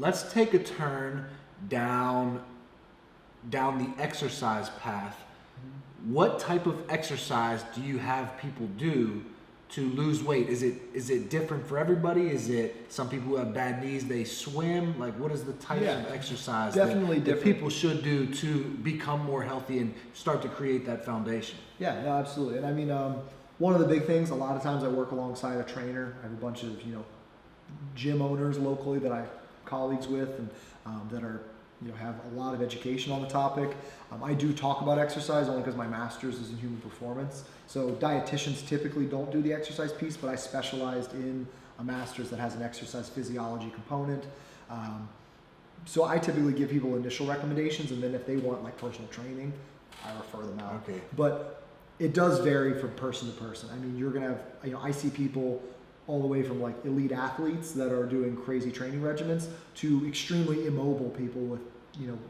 let's take a turn down the exercise path. What type of exercise do you have people do to lose weight? Is it different for everybody? Is it some people who have bad knees, they swim? Like, what is the type of exercise that people should do to become more healthy and start to create that foundation? Yeah, no, absolutely. And I mean, one of the big things, a lot of times I work alongside a trainer. I have a bunch of, gym owners locally that I colleagues with and that are, have a lot of education on the topic. I do talk about exercise only because my master's is in human performance. So dietitians typically don't do the exercise piece, but I specialized in a master's that has an exercise physiology component. So I typically give people initial recommendations, and then if they want like personal training, I refer them out. Okay. But it does vary from person to person. I mean, you're gonna have, I see people all the way from like elite athletes that are doing crazy training regimens to extremely immobile people with,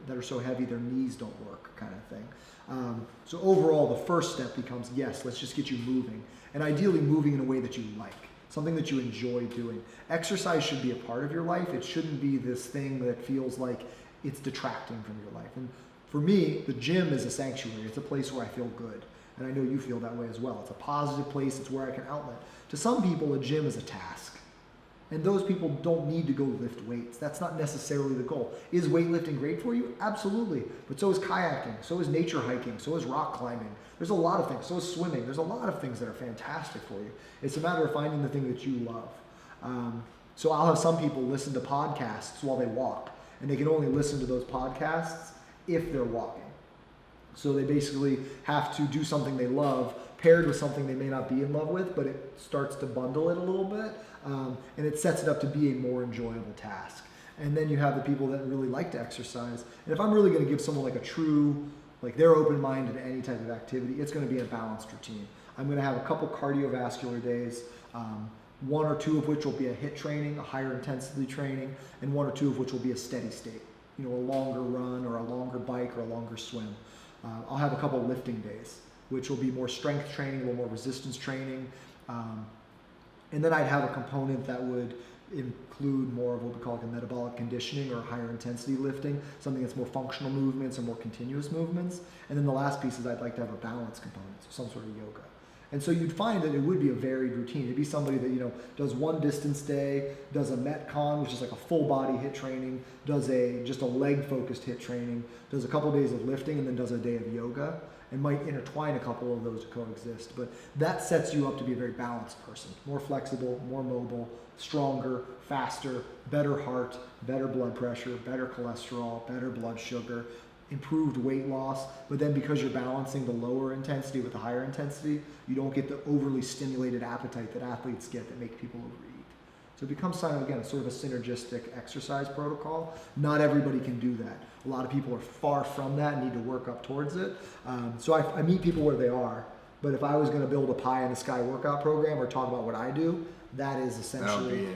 that are so heavy their knees don't work kind of thing. So overall, the first step becomes, yes, let's just get you moving. And ideally moving in a way that you like, something that you enjoy doing. Exercise should be a part of your life. It shouldn't be this thing that feels like it's detracting from your life. And for me, the gym is a sanctuary. It's a place where I feel good. And I know you feel that way as well. It's a positive place. It's where I can outlet. To some people, a gym is a task. And those people don't need to go lift weights. That's not necessarily the goal. Is weightlifting great for you? Absolutely. But so is kayaking. So is nature hiking. So is rock climbing. There's a lot of things. So is swimming. There's a lot of things that are fantastic for you. It's a matter of finding the thing that you love. So I'll have some people listen to podcasts while they walk. And they can only listen to those podcasts if they're walking. So they basically have to do something they love paired with something they may not be in love with, but it starts to bundle it a little bit, and it sets it up to be a more enjoyable task. And then you have the people that really like to exercise. And if I'm really going to give someone like a true, like they're open-minded to any type of activity, it's going to be a balanced routine. I'm going to have a couple cardiovascular days, one or two of which will be a HIIT training, a higher intensity training, and one or two of which will be a steady state, a longer run or a longer bike or a longer swim. I'll have a couple lifting days, which will be more strength training, a little more resistance training. And then I'd have a component that would include more of what we call like a metabolic conditioning or higher intensity lifting, something that's more functional movements and more continuous movements. And then the last piece is I'd like to have a balance component, so some sort of yoga. And so you'd find that it would be a varied routine. It'd be somebody that, does one distance day, does a Metcon, which is like a full body HIIT training, does just a leg focused HIIT training, does a couple days of lifting, and then does a day of yoga, and might intertwine a couple of those to coexist. But that sets you up to be a very balanced person, more flexible, more mobile, stronger, faster, better heart, better blood pressure, better cholesterol, better blood sugar, improved weight loss. But then because you're balancing the lower intensity with the higher intensity, you don't get the overly stimulated appetite that athletes get that make people overeat. So it becomes sort of a synergistic exercise protocol. Not everybody can do that. A lot of people are far from that and need to work up towards it. So I meet people where they are, but if I was going to build a pie in the sky workout program or talk about what I do, that is essentially